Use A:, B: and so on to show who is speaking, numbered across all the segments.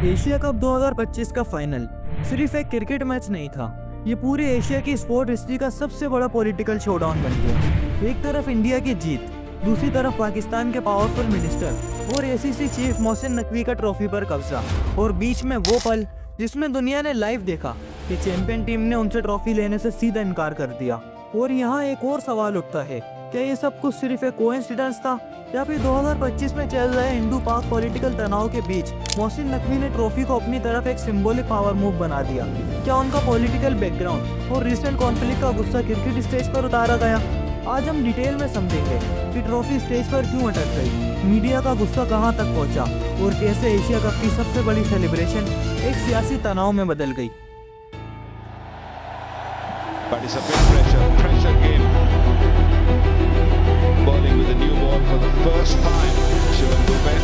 A: Asia cup 2025 का final सिर्फ एक क्रिकेट मैच नहीं था, ये पूरे एशिया की स्पोर्ट हिस्ट्री का सबसे बड़ा पॉलिटिकल शोडाउन बन गया। एक तरफ इंडिया की जीत, दूसरी तरफ पाकिस्तान के पावरफुल मिनिस्टर और एसीसी चीफ मोहसिन नकवी का ट्रॉफी पर कब्जा, और बीच में वो पल जिसमें दुनिया ने लाइव देखा कि चैंपियन टीम ने उनसे ट्रॉफी लेने से सीधा इनकार कर दिया। और यहाँ एक और सवाल उठता है, क्या ये सब कुछ सिर्फ एक कोइंसिडेंस था या फिर 2025 में चल रहे हिंदू पाक पॉलिटिकल तनाव के बीच मोहसिन नकवी ने ट्रॉफी को अपनी तरफ एक सिंबॉलिक पावर मूव बना दिया? क्या उनका पॉलिटिकल बैकग्राउंड और रिसेंट कॉन्फ्लिक्ट का गुस्सा क्रिकेट स्टेज पर उतारा गया? आज हम डिटेल में समझेंगे कि ट्रॉफी स्टेज पर क्यों अटक गई, मीडिया का गुस्सा कहां तक पहुंचा और कैसे एशिया कप की सबसे बड़ी सेलिब्रेशन एक सियासी तनाव में बदल गई।
B: But it's a big pressure game. Bowling with a new ball for the first time, Shivam Dube.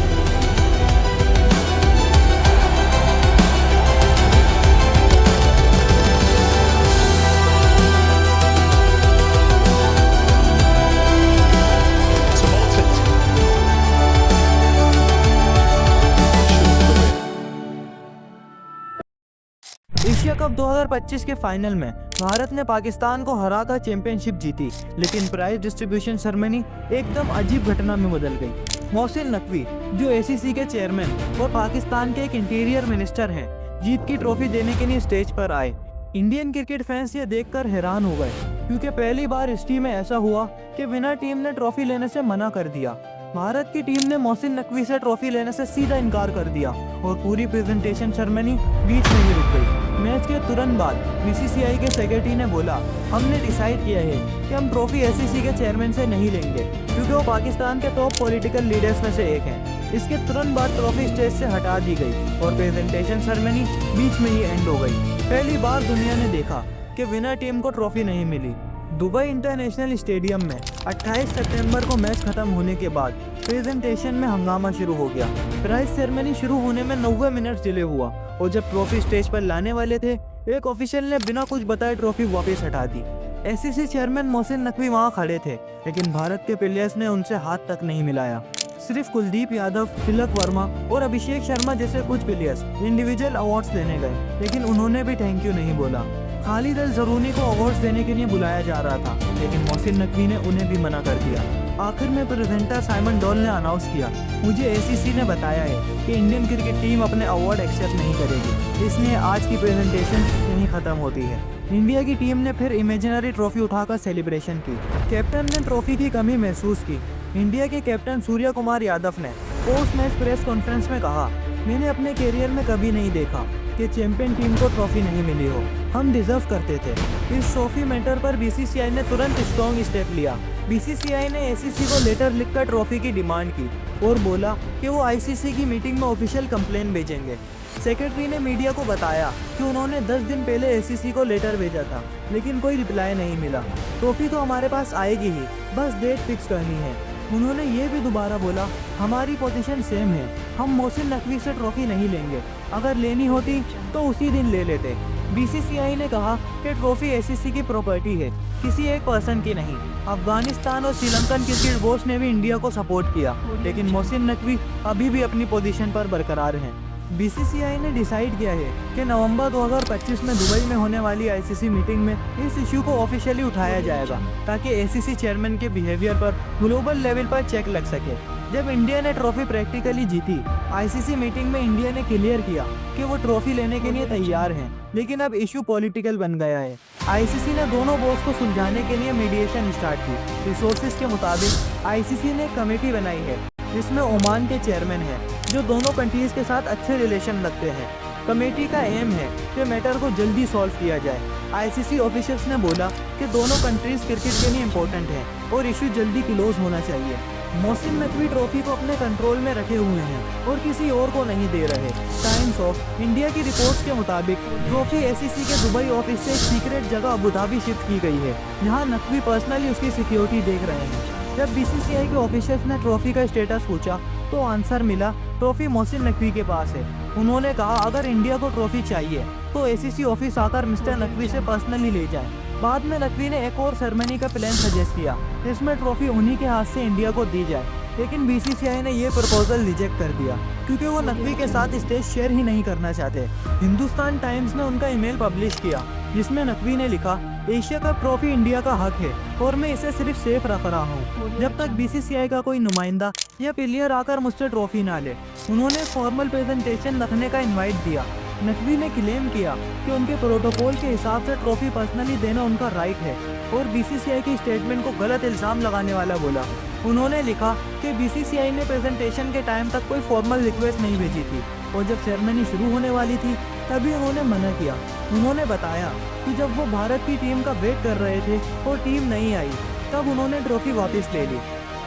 A: Asia cup 2025 के फाइनल में भारत ने पाकिस्तान को हराकर चैंपियनशिप जीती, लेकिन प्राइज डिस्ट्रीब्यूशन सेरेमनी एकदम अजीब घटना में बदल गई। मोहसिन नकवी, जो एसीसी के चेयरमैन और पाकिस्तान के एक इंटीरियर मिनिस्टर हैं, जीत की ट्रॉफी देने के लिए स्टेज पर आए। इंडियन क्रिकेट फैंस ये देखकर हैरान हो गए, क्योंकि पहली बार हिस्ट्री में ऐसा हुआ कि विनर टीम ने ट्रॉफी लेने से मना कर दिया। भारत की टीम ने मोहसिन नकवी से ट्रॉफी लेने से सीधा इनकार कर दिया और पूरी प्रेजेंटेशन सेरेमनी बीच में ही रुक गई। मैच के तुरंत बाद बीसीसीआई के सेक्रेटरी ने बोला, हमने डिसाइड किया है कि हम ट्रॉफी एसीसी के चेयरमैन से नहीं लेंगे, क्योंकि वो पाकिस्तान के टॉप पॉलिटिकल लीडर्स में से एक हैं। इसके तुरंत बाद ट्रॉफी स्टेज से हटा दी गई और प्रेजेंटेशन सेरेमनी बीच में ही एंड हो गई। पहली बार दुनिया ने देखा कि विनर टीम को ट्रॉफी नहीं मिली। दुबई इंटरनेशनल स्टेडियम में 28 सितंबर को मैच खत्म होने के बाद प्रेजेंटेशन में हंगामा शुरू हो गया। प्राइज सेरेमनी शुरू होने में 90 मिनट डिले हुआ और जब ट्रॉफी स्टेज पर लाने वाले थे, एक ऑफिशियल ने बिना कुछ बताए ट्रॉफी वापस हटा दी। एसीसी चेयरमैन मोहसिन नकवी वहां खड़े थे, लेकिन भारत के प्लेयर्स ने उनसे हाथ तक नहीं मिलाया। सिर्फ कुलदीप यादव, तिलक वर्मा और अभिषेक शर्मा जैसे कुछ प्लेयर्स इंडिविजुअल अवार्ड्स लेने गए, लेकिन उन्होंने भी थैंक यू नहीं बोला। खालिद अल ज़रूनी को अवार्ड्स देने के लिए बुलाया जा रहा था, लेकिन मोहसिन नकवी ने उन्हें भी मना कर दिया। आखिर में प्रेजेंटर साइमन डॉल ने अनाउंस किया, मुझे एसीसी ने बताया है कि इंडियन क्रिकेट टीम अपने अवार्ड एक्सेप्ट नहीं करेगी, इसलिए आज की प्रेजेंटेशन यहीं खत्म होती है। इंडिया की टीम ने फिर इमेजिनरी ट्रॉफी उठाकर सेलिब्रेशन की। कैप्टन ने ट्रॉफी की कमी महसूस की। इंडिया के कैप्टन सूर्य कुमार यादव ने पोस्ट मैच प्रेस कॉन्फ्रेंस में कहा, मैंने अपने कैरियर में कभी नहीं देखा कि चैंपियन टीम को ट्रॉफी नहीं मिली हो, हम डिजर्व करते थे। इस ट्रॉफी मैटर पर बीसीसीआई ने तुरंत स्ट्रॉन्ग स्टेप लिया। बीसीसीआई ने एसीसी को लेटर लिखकर ट्रॉफी की डिमांड की और बोला कि वो आईसीसी की मीटिंग में ऑफिशियल कंप्लेन भेजेंगे। सेक्रेटरी ने मीडिया को बताया कि उन्होंने 10 दिन पहले एसीसी को लेटर भेजा था, लेकिन कोई रिप्लाई नहीं मिला। ट्रॉफी तो हमारे पास आएगी ही, बस डेट फिक्स करनी है। उन्होंने ये भी दोबारा बोला, हमारी पोजीशन सेम है, हम मोहसिन नकवी से ट्रॉफी नहीं लेंगे, अगर लेनी होती तो उसी दिन ले लेते। बीसीसीआई ने कहा कि ट्रॉफी एसीसी की प्रॉपर्टी है, किसी एक पर्सन की नहीं। अफगानिस्तान और श्रीलंकन क्रिकेट बोर्ड ने भी इंडिया को सपोर्ट किया, लेकिन मोहसिन नकवी अभी भी अपनी पोजीशन पर बरकरार हैं। बीसीसीआई ने डिसाइड किया है कि नवंबर 2025 में दुबई में होने वाली आईसीसी मीटिंग में इस इशू को ऑफिशियली उठाया जाएगा, ताकि एसीसी चेयरमैन के बिहेवियर पर ग्लोबल लेवल पर चेक लग सके। जब इंडिया ने ट्रॉफी प्रैक्टिकली जीती, आईसीसी मीटिंग में इंडिया ने क्लियर किया कि वो ट्रॉफी लेने के लिए तैयार हैं, लेकिन अब इशू पॉलिटिकल बन गया है। आईसीसी ने दोनों बोर्ड्स को सुलझाने के लिए मीडिएशन स्टार्ट की। रिसोर्सेज के मुताबिक आईसीसी ने कमेटी बनाई है, जिसमें ओमान के चेयरमैन हैं, जो दोनों कंट्रीज के साथ अच्छे रिलेशन रखते हैं। कमेटी का एम है कि मैटर को जल्दी सॉल्व किया जाए। आईसीसी ऑफिशियल्स ने बोला कि दोनों कंट्रीज क्रिकेट के लिए इम्पोर्टेंट हैं और इशू जल्दी क्लोज होना चाहिए। मोहसिन नकवी ट्रॉफी को अपने कंट्रोल में रखे हुए हैं और किसी और को नहीं दे रहे। टाइम्स ऑफ इंडिया की रिपोर्ट्स के मुताबिक ट्रॉफी एसीसी के दुबई ऑफिस से एक सीक्रेट जगह अबू धाबी शिफ्ट की गई है, जहां नकवी पर्सनली उसकी सिक्योरिटी देख रहे हैं। जब बीसीसीआई के ऑफिसर्स ने ट्रॉफी का स्टेटस पूछा तो आंसर मिला, ट्रॉफी मोहसिन नकवी के पास है। उन्होंने कहा, अगर इंडिया को ट्रॉफी चाहिए तो एसीसी ऑफिस आकर मिस्टर नकवी से पर्सनली ले जाएं। बाद में नकवी ने एक और सेरेमनी का प्लान सजेस्ट किया, जिसमें ट्रॉफी उन्हीं के हाथ से इंडिया को दी जाए, लेकिन बीसीसीआई ने ये प्रपोजल रिजेक्ट कर दिया। क्योंकि वो नकवी के साथ स्टेज शेयर ही नहीं करना चाहते। हिंदुस्तान टाइम्स ने उनका ईमेल पब्लिश किया जिसमें नकवी ने लिखा, एशिया कप ट्रॉफी इंडिया का हक है और मैं इसे सिर्फ सेफ रख रहा हूँ जब तक बीसीसीआई का कोई नुमाइंदा या प्लेयर आकर मुझसे ट्रॉफी ना ले। उन्होंने फॉर्मल प्रेजेंटेशन रखने का इनवाइट दिया। नकवी ने क्लेम किया कि उनके प्रोटोकॉल के हिसाब से ट्रॉफी पर्सनली देना उनका राइट है और बीसीसीआई की स्टेटमेंट को गलत इल्जाम लगाने वाला बोला। उन्होंने लिखा कि बीसीसीआई ने प्रेजेंटेशन के टाइम तक कोई फॉर्मल रिक्वेस्ट नहीं भेजी थी और जब सेरेमनी शुरू होने वाली थी तभी उन्होंने मना किया। उन्होंने बताया कि जब वो भारत की टीम का वेट कर रहे थे और टीम नहीं आई तब उन्होंने ट्रॉफी वापस ले ली।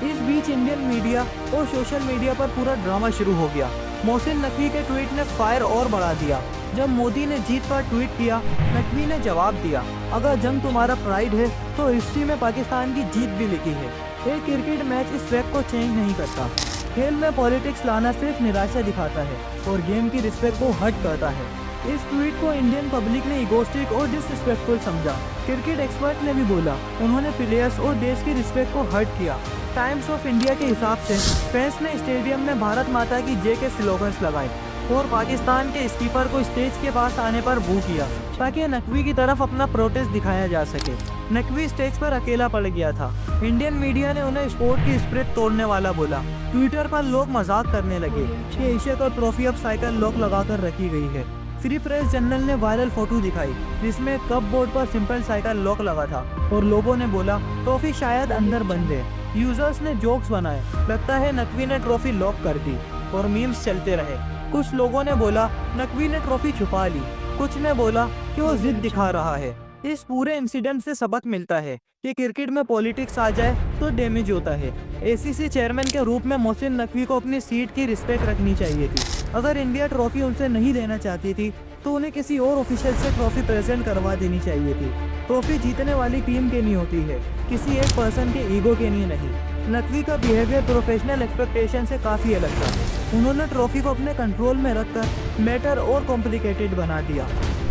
A: इस बीच इंडियन मीडिया और सोशल मीडिया पर पूरा ड्रामा शुरू हो गया। मोहसिन नकवी के ट्वीट ने फायर और बढ़ा दिया। जब मोदी ने जीत पर ट्वीट किया, नकवी ने जवाब दिया, अगर जंग तुम्हारा प्राइड है तो हिस्ट्री में पाकिस्तान की जीत भी लिखी है। एक क्रिकेट मैच इस फैक्ट को चेंज नहीं करता। खेल में पॉलिटिक्स लाना सिर्फ निराशा दिखाता है और गेम की रिस्पेक्ट को हर्ट करता है। इस ट्वीट को इंडियन पब्लिक ने इगोस्टिक और डिसरिस्पेक्टफुल समझा। क्रिकेट एक्सपर्ट ने भी बोला, उन्होंने प्लेयर्स और देश की रिस्पेक्ट को हर्ट किया। टाइम्स ऑफ इंडिया के हिसाब से फैंस ने स्टेडियम में भारत माता की जय के स्लोगन्स लगाए और पाकिस्तान के स्कीपर को स्टेज के पास आने पर बू किया ताकि नकवी की तरफ अपना प्रोटेस्ट दिखाया जा सके। नकवी स्टेज पर अकेला पड़ गया था। इंडियन मीडिया ने उन्हें स्पोर्ट की स्पिरिट तोड़ने वाला बोला। ट्विटर पर लोग मजाक करने लगे कि एशिया कप ट्रॉफी अब साइकिल लॉक लगाकर रखी गई है। फ्री प्रेस जर्नल ने वायरल फोटो दिखाई जिसमें कप बोर्ड पर सिंपल साइकिल लॉक लगा था और लोगों ने बोला ट्रॉफी शायद अंदर बंद है। यूजर्स ने जोक्स बनाए, लगता है नकवी ने ट्रॉफी लॉक कर दी और मीम्स चलते रहे। कुछ लोगों ने बोला नकवी ने ट्रॉफी छुपा ली, कुछ ने बोला कि वो जिद दिखा रहा है। इस पूरे इंसिडेंट से सबक मिलता है कि क्रिकेट में पॉलिटिक्स आ जाए तो डैमेज होता है। एसीसी चेयरमैन के रूप में मोहसिन नकवी को अपनी सीट की रिस्पेक्ट रखनी चाहिए थी। अगर इंडिया ट्रॉफी उनसे नहीं लेना चाहती थी तो उन्हें किसी और ऑफिशियल से ट्रॉफी प्रेजेंट करवा देनी चाहिए थी। ट्रॉफी जीतने वाली टीम के नहीं होती है, किसी एक पर्सन के ईगो के लिए नहीं। नकवी का बिहेवियर प्रोफेशनल एक्सपेक्टेशन से काफ़ी अलग था। उन्होंने ट्रॉफी को अपने कंट्रोल में रखकर मैटर और कॉम्प्लिकेटेड बना दिया।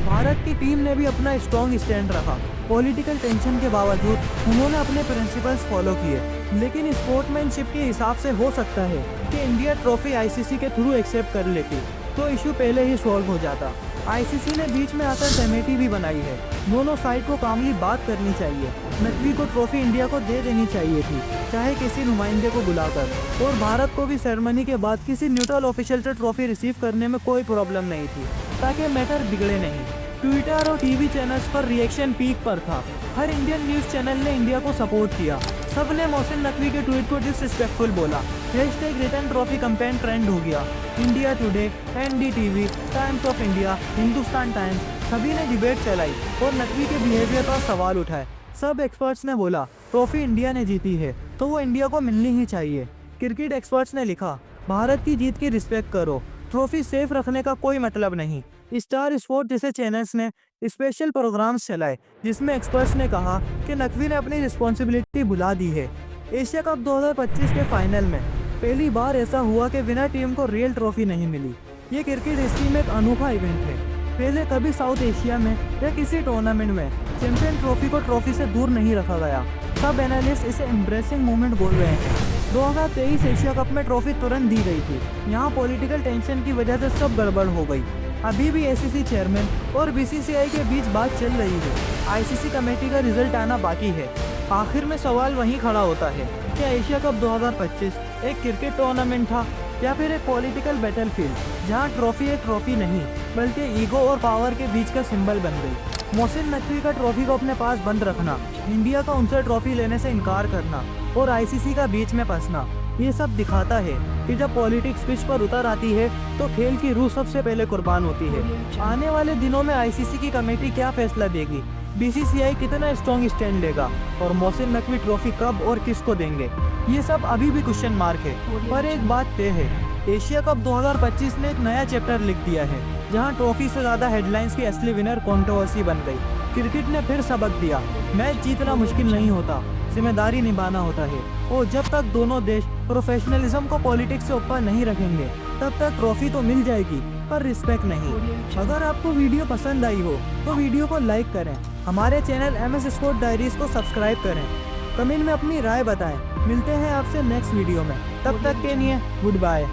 A: भारत की टीम ने भी अपना स्ट्रॉन्ग स्टैंड रखा। पॉलिटिकल टेंशन के बावजूद उन्होंने अपने प्रिंसिपल्स फॉलो किए। लेकिन स्पोर्ट्समैनशिप के हिसाब से हो सकता है कि इंडिया ट्रॉफी आईसीसी के थ्रू एक्सेप्ट कर लेती तो इशू पहले ही सॉल्व हो जाता। आईसीसी ने बीच में आकर कमेटी भी बनाई है। दोनों साइड को कामली बात करनी चाहिए। नकवी को ट्रॉफी इंडिया को दे देनी चाहिए थी, चाहे किसी नुमाइंदे को बुलाकर, और भारत को भी सेरेमनी के बाद किसी न्यूट्रल ऑफिशियल से ट्रॉफी रिसीव करने में कोई प्रॉब्लम नहीं थी ताकि मैटर बिगड़े नहीं। ट्विटर और टीवी चैनल्स पर रिएक्शन पीक पर था। हर इंडियन न्यूज़ चैनल ने इंडिया को सपोर्ट किया। सबने मोहसिन नकवी के ट्वीट को डिसरिस्पेक्टफुल बोला। #रिटर्न ट्रॉफी कैंपेन ट्रेंड हो गया। India today, NDTV, times of India, Hindustan times सभी ने डिबेट चलाई और नकवी के बिहेवियर पर सवाल उठाए। सब एक्सपर्ट्स ने बोला ट्रॉफी इंडिया ने जीती है तो वो इंडिया को मिलनी ही चाहिए। क्रिकेट एक्सपर्ट्स ने लिखा, भारत की जीत की रिस्पेक्ट करो, ट्रॉफी सेफ रखने का कोई मतलब नहीं। स्टार स्पोर्ट जैसे चैनल्स ने स्पेशल प्रोग्राम्स चलाए जिसमें एक्सपर्ट्स ने कहा कि नकवी ने अपनी रिस्पॉन्सिबिलिटी भुला दी है। एशिया कप 2025 के फाइनल में पहली बार ऐसा हुआ कि विनर टीम को रियल ट्रॉफी नहीं मिली। ये क्रिकेट हिस्ट्री में एक अनोखा इवेंट है। पहले कभी साउथ एशिया में या किसी टूर्नामेंट में चैंपियन ट्रॉफी को ट्रॉफी से दूर नहीं रखा गया। सब एनालिस्ट इसे एम्ब्रेसिंग मूवमेंट बोल रहे हैं। 2023 एशिया कप में ट्रॉफी तुरंत दी गई थी। यहाँ पॉलिटिकल टेंशन की वजह से सब गड़बड़ हो गई। अभी भी एसीसी चेयरमैन और बीसीसीआई के बीच बात चल रही है। आईसीसी कमेटी का रिजल्ट आना बाकी है। आखिर में सवाल वहीं खड़ा होता है, क्या एशिया कप 2025 एक क्रिकेट टूर्नामेंट था या फिर एक पॉलिटिकल बैटलफील्ड जहां ट्रॉफी एक ट्रॉफी नहीं बल्कि ईगो और पावर के बीच का सिंबल बन गई। मोहसिन नकवी का ट्रॉफी को अपने पास बंद रखना, इंडिया का उनसे ट्रॉफी लेने से इनकार करना और आईसीसी का बीच में फंसना, ये सब दिखाता है कि जब पॉलिटिक्स पिच पर उतर आती है तो खेल की रूह सबसे पहले कुर्बान होती है। आने वाले दिनों में आईसीसी की कमेटी क्या फैसला देगी, बीसीसीआई कितना स्ट्रॉन्ग स्टैंड लेगा और मोहसिन नकवी ट्रॉफी कब और किसको देंगे, ये सब अभी भी क्वेश्चन मार्क है। पर एक बात तय है, एशिया कप 2025 ने एक नया चैप्टर लिख दिया है जहां ट्रॉफी से ज़्यादा हेडलाइंस की असली विनर कंट्रोवर्सी बन गई। क्रिकेट ने फिर सबक दिया, मैच जीतना मुश्किल नहीं होता, जिम्मेदारी निभाना होता है। और जब तक दोनों देश प्रोफेशनलिज्म को पॉलिटिक्स से ऊपर नहीं रखेंगे तब तक ट्रॉफी तो मिल जाएगी पर रिस्पेक्ट नहीं। अगर आपको वीडियो पसंद आई हो तो वीडियो को लाइक करें, हमारे चैनल MS स्पोर्ट डायरीज को सब्सक्राइब करें, कमेंट में अपनी राय बताएं। मिलते हैं आपसे नेक्स्ट वीडियो में, तब तक के लिए गुड बाय।